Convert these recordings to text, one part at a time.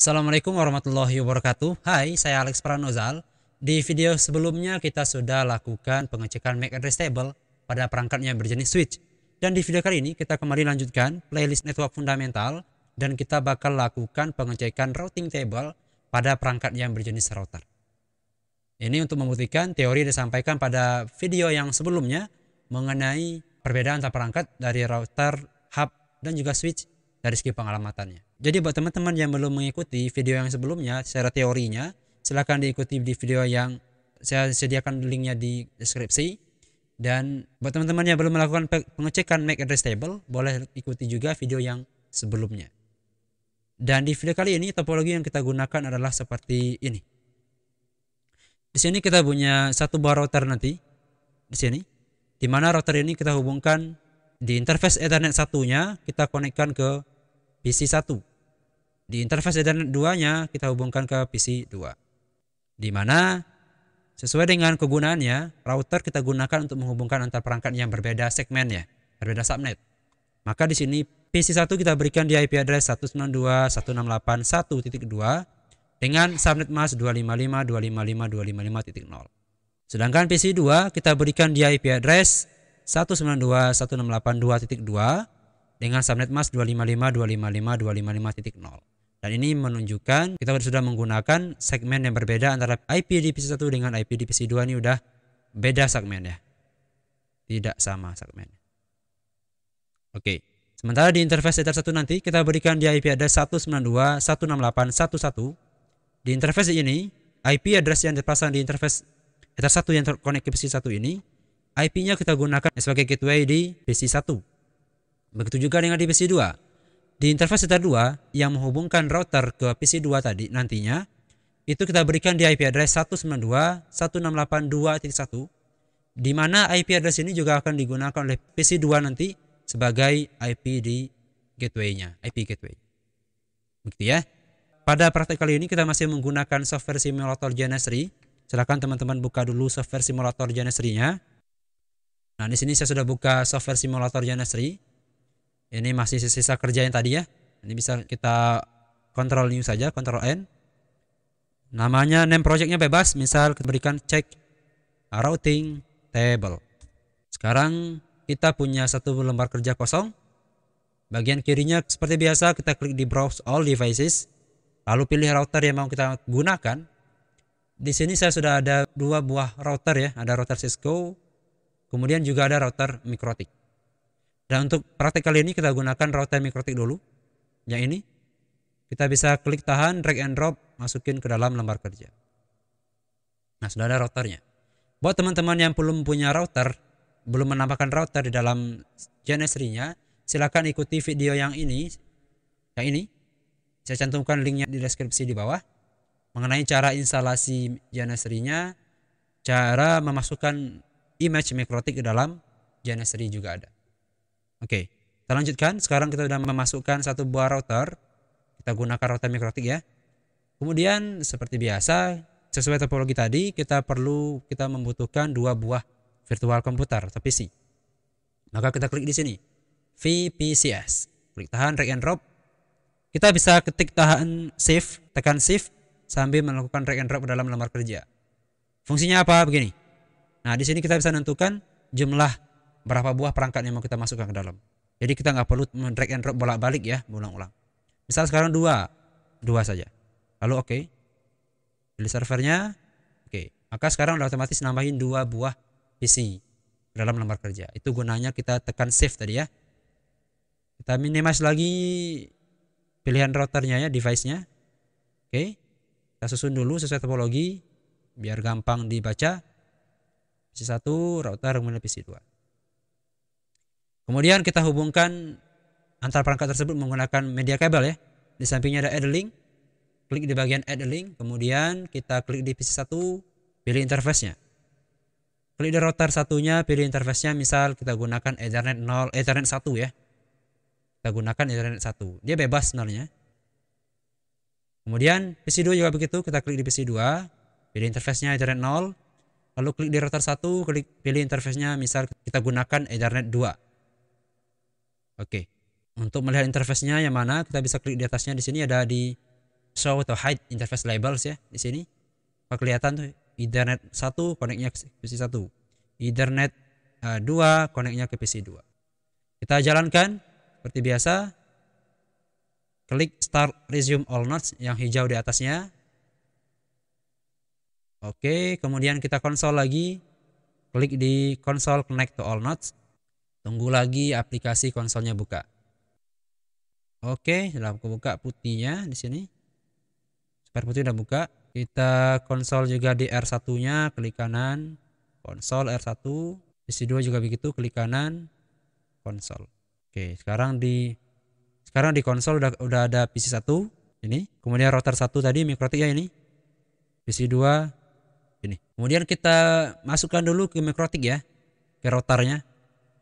Assalamualaikum warahmatullahi wabarakatuh. Hai, saya Alex Pranozal. Di video sebelumnya kita sudah lakukan pengecekan MAC address table pada perangkat yang berjenis switch. Dan di video kali ini kita kembali lanjutkan playlist network fundamental dan kita bakal lakukan pengecekan routing table pada perangkat yang berjenis router. Ini untuk membuktikan teori yang disampaikan pada video yang sebelumnya mengenai perbedaan antar perangkat dari router, hub, dan juga switch dari segi pengalamannya. Jadi buat teman-teman yang belum mengikuti video yang sebelumnya secara teorinya, silahkan diikuti di video yang saya sediakan linknya di deskripsi. Dan buat teman-teman yang belum melakukan pengecekan MAC address table, boleh ikuti juga video yang sebelumnya. Dan di video kali ini topologi yang kita gunakan adalah seperti ini. Di sini kita punya satu buah router nanti di sini, di mana router ini kita hubungkan di interface Ethernet satunya kita konekkan ke PC 1. Di interface Ethernet 2-nya kita hubungkan ke PC 2. Di mana sesuai dengan kegunaannya, router kita gunakan untuk menghubungkan antar perangkat yang berbeda segmen ya, berbeda subnet. Maka di sini PC 1 kita berikan di IP address 192.168.1.2 dengan subnet mask 255.255.255.0. Sedangkan PC 2 kita berikan di IP address 192.168.2.2 dengan subnet mask 255.255.255.0. Dan ini menunjukkan kita sudah menggunakan segmen yang berbeda antara IP di PC 1 dengan IP di PC 2. Ini udah beda segmen ya. Tidak sama segmen. Oke. Sementara di interface Ether 1 nanti kita berikan di IP address 192.168.1.1. Di interface ini, IP address yang dipasang di interface Ether 1 yang terkonek ke PC 1 ini, IP-nya kita gunakan sebagai gateway di PC 1. Begitu juga dengan di PC 2. Di interface Ether 2 yang menghubungkan router ke PC 2 tadi nantinya, itu kita berikan di IP address 192.168.2.1, di mana IP address ini juga akan digunakan oleh PC 2 nanti sebagai IP di gateway-nya, IP gateway. Begitu ya. Pada praktek kali ini kita masih menggunakan software simulator Genesri. Silakan teman-teman buka dulu software simulator Genesri-nya. Nah, di sini saya sudah buka software simulator Genesri. Ini masih sisa kerja yang tadi ya. Ini bisa kita Ctrl new saja, Ctrl N. Namanya name projectnya bebas, misal kita berikan check routing table. Sekarang kita punya satu lembar kerja kosong. Bagian kirinya seperti biasa kita klik di browse all devices. Lalu pilih router yang mau kita gunakan. Di sini saya sudah ada dua buah router ya, ada router Cisco, kemudian juga ada router Mikrotik. Dan untuk praktek kali ini kita gunakan router Mikrotik dulu. Yang ini kita bisa klik tahan, drag and drop, masukin ke dalam lembar kerja. Nah, sudah ada routernya. Buat teman-teman yang belum punya router, belum menambahkan router di dalam Genesri-nya, silakan ikuti video yang ini. Yang ini saya cantumkan linknya di deskripsi di bawah mengenai cara instalasi Genesri-nya, cara memasukkan image Mikrotik ke dalam Genesri juga ada. Oke, kita lanjutkan. Sekarang kita sudah memasukkan satu buah router. Kita gunakan router Mikrotik ya. Kemudian seperti biasa, sesuai topologi tadi, kita membutuhkan dua buah virtual komputer atau PC. Maka kita klik di sini, VPCS. Klik tahan, drag and drop. Kita bisa ketik tahan shift, tekan shift sambil melakukan drag and drop ke dalam lembar kerja. Fungsinya apa? Begini. Nah, di sini kita bisa menentukan jumlah berapa buah perangkat yang mau kita masukkan ke dalam. Jadi kita nggak perlu drag and drop bolak-balik ya, berulang-ulang. Misal sekarang dua saja. Lalu oke. Pilih servernya. Oke. Maka sekarang udah otomatis nambahin dua buah PC dalam lembar kerja. Itu gunanya kita tekan shift tadi ya. Kita minimize lagi pilihan routernya ya, device-nya. Oke. Kita susun dulu sesuai topologi biar gampang dibaca. PC 1 router kemudian PC 2. Kemudian kita hubungkan antar perangkat tersebut menggunakan media kabel ya. Di sampingnya ada add link. Klik di bagian add link, kemudian kita klik di PC 1, pilih interface-nya. Klik di router satunya, pilih interface-nya, misal kita gunakan Ethernet 0, Ethernet 1 ya. Kita gunakan Ethernet 1. Dia bebas sebenarnya. Kemudian PC 2 juga begitu, kita klik di PC 2, pilih interface-nya Ethernet 0, lalu klik di router 1, pilih interface-nya, misal kita gunakan Ethernet 2. Oke. Untuk melihat interface-nya yang mana, kita bisa klik di atasnya. Di sini ada di show atau hide interface labels ya di sini. Kalau kelihatan tuh Ethernet 1 koneknya ke PC 1. Ethernet 2 koneknya ke PC 2. Kita jalankan seperti biasa. Klik start resume all nodes yang hijau di atasnya. Oke, kemudian kita konsol lagi. Klik di console connect to all nodes. Tunggu lagi aplikasi konsolnya buka. Oke, sudah buka putihnya di sini. Super putih udah buka. Kita konsol juga di R1-nya, klik kanan, konsol R1. PC2 juga begitu, klik kanan, konsol. Oke, sekarang di konsol udah ada PC1 ini. Kemudian router 1 tadi MikroTik ya ini. PC2 ini. Kemudian kita masukkan dulu ke MikroTik ya, ke routernya.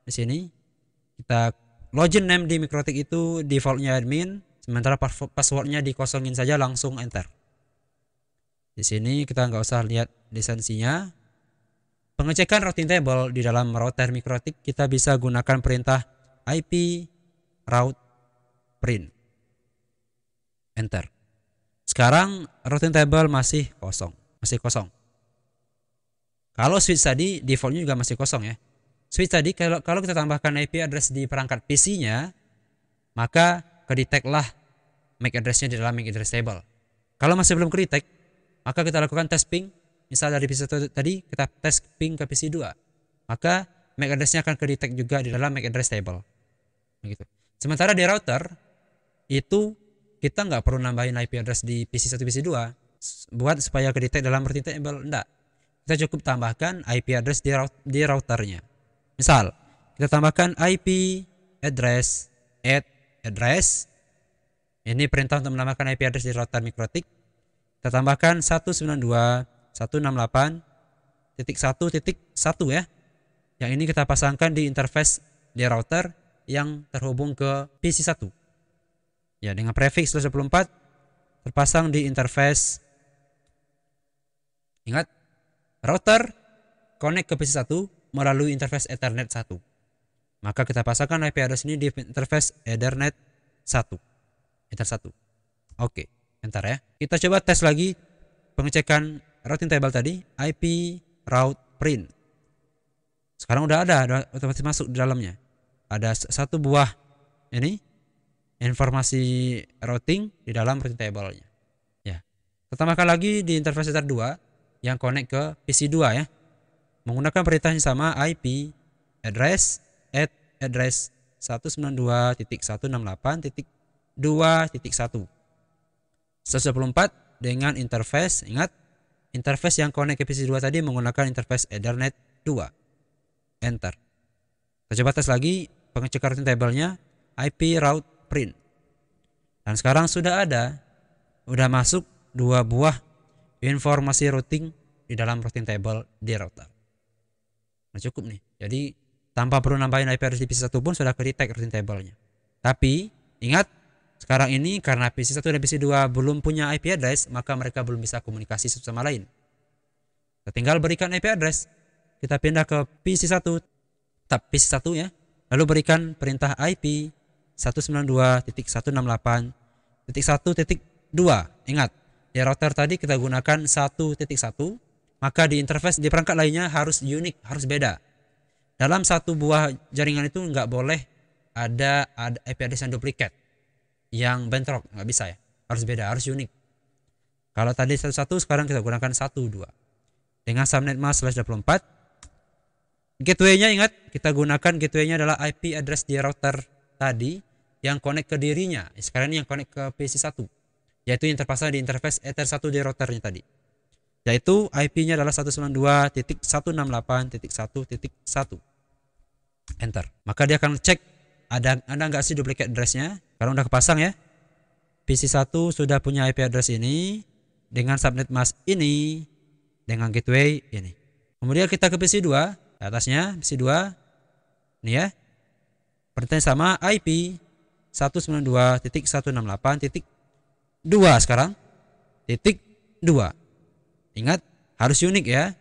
Di sini kita login name di MikroTik itu defaultnya admin, sementara passwordnya dikosongin saja, langsung enter. Di sini kita nggak usah lihat lisensinya. Pengecekan routing table di dalam router MikroTik kita bisa gunakan perintah IP route print. Enter. Sekarang routing table masih kosong. Kalau switch tadi defaultnya juga masih kosong ya. Switch tadi kalau kita tambahkan IP address di perangkat PC-nya, maka kedeteklah MAC address-nya di dalam MAC address table. Kalau masih belum kedetek, maka kita lakukan test ping. Misal dari PC1 tadi kita tes ping ke PC2, maka MAC address-nya akan kedetek juga di dalam MAC address table. Begitu. Sementara di router itu kita nggak perlu nambahin IP address di PC1 PC2 buat supaya kedetek dalam routing table. Enggak. Kita cukup tambahkan IP address di routernya. Misal kita tambahkan IP address add address. Ini perintah untuk menambahkan IP address di router MikroTik. Kita tambahkan 192.168.1.1 ya. Yang ini kita pasangkan di interface di router yang terhubung ke PC1. Ya, dengan prefix 24 terpasang di interface. Ingat, router connect ke PC1 melalui interface Ethernet 1. Maka kita pasangkan IP address ini di interface Ethernet 1. Ether 1. Oke, bentar ya. Kita coba tes lagi pengecekan routing table tadi, IP route print. Sekarang udah otomatis masuk di dalamnya. Ada satu buah ini informasi routing di dalam routing table-nya. Ya. Kita tambahkan lagi di interface Ether 2 yang connect ke PC2 ya. Menggunakan perintah yang sama, IP address add address 192.168.2.1. 124 dengan interface, ingat, interface yang connect ke PC2 tadi menggunakan interface Ethernet 2. Enter. Kita coba tes lagi pengecekan routing table-nya, IP route print. Dan sekarang sudah masuk dua buah informasi routing di dalam routing table di router. Nah, cukup nih. Jadi tanpa perlu nambahin IP address di PC1 pun sudah kedetek routing table-nya. Tapi ingat, sekarang ini karena PC1 dan PC2 belum punya IP address, maka mereka belum bisa komunikasi satu sama lain. Kita tinggal berikan IP address. Kita pindah ke PC1, tab PC1 ya. Lalu berikan perintah IP 192.168.1.2. Ingat, di router tadi kita gunakan 1.1, maka di interface di perangkat lainnya harus unik, harus beda. Dalam satu buah jaringan itu nggak boleh ada IP address yang duplikat, yang bentrok, nggak bisa ya, harus beda, harus unik. Kalau tadi 1.1, sekarang kita gunakan 1.2 dengan subnet mask /24. Gateway-nya ingat, kita gunakan gateway-nya adalah IP address di router tadi yang connect ke dirinya. Sekarang ini yang connect ke PC1, yaitu yang terpasang di interface Ether 1 di routernya tadi. Yaitu IP-nya adalah 192.168.1.1. Enter. Maka dia akan cek ada nggak sih duplicate address-nya. Kalau udah kepasang ya, PC1 sudah punya IP address ini dengan subnet mask ini dengan gateway ini. Kemudian kita ke PC2. Atasnya PC2 ini ya, perintahnya sama, IP 192.168.2 sekarang titik 2. Ingat, harus unik ya.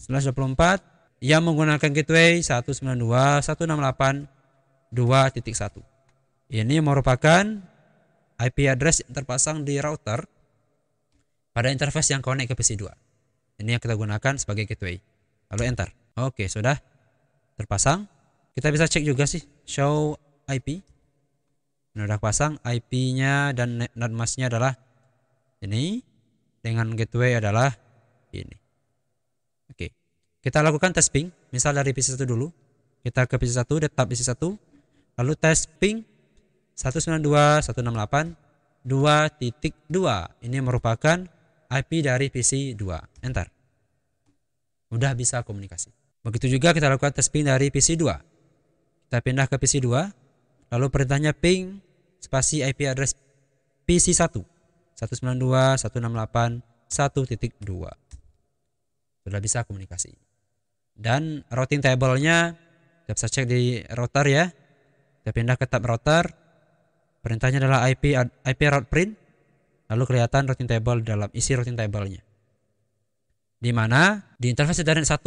194 yang menggunakan gateway 192.168.2.1. Ini merupakan IP address yang terpasang di router pada interface yang connect ke PC2. Ini yang kita gunakan sebagai gateway. Lalu enter. Oke, sudah terpasang. Kita bisa cek juga sih show IP. Ini udah pasang, IP-nya dan NAT mask-nya adalah ini, dengan gateway adalah ini. Oke. Kita lakukan tes ping, misal dari PC1 dulu. Kita ke PC1, tab PC1, lalu tes ping 192.168.2.2. Ini merupakan IP dari PC2. Enter. Udah bisa komunikasi. Begitu juga kita lakukan tes ping dari PC2. Kita pindah ke PC2, lalu perintahnya ping spasi IP address PC1 192.168.1.2. Sudah bisa komunikasi. Dan routing table-nya kita bisa cek di router ya. Kita pindah ke tab router. Perintahnya adalah IP route print. Lalu kelihatan routing table dalam isi routing table-nya. Di mana di interface Ethernet 1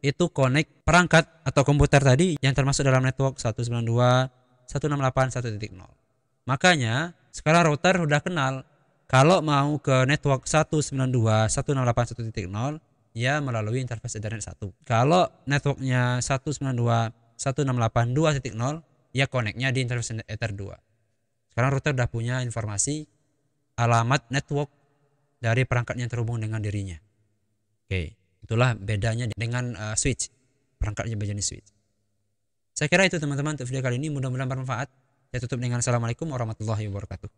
itu connect perangkat atau komputer tadi yang termasuk dalam network 192.168.1.0. Makanya sekarang router udah kenal kalau mau ke network 192.168.1.0 ya melalui interface Ethernet 1. Kalau networknya 192.168.2.0 ya connectnya di interface Ether 2. Sekarang router udah punya informasi alamat network dari perangkat yang terhubung dengan dirinya. Oke, itulah bedanya dengan switch. Perangkatnya berjenis switch. Saya kira itu teman-teman untuk video kali ini, mudah-mudahan bermanfaat. Saya tutup dengan assalamualaikum warahmatullahi wabarakatuh.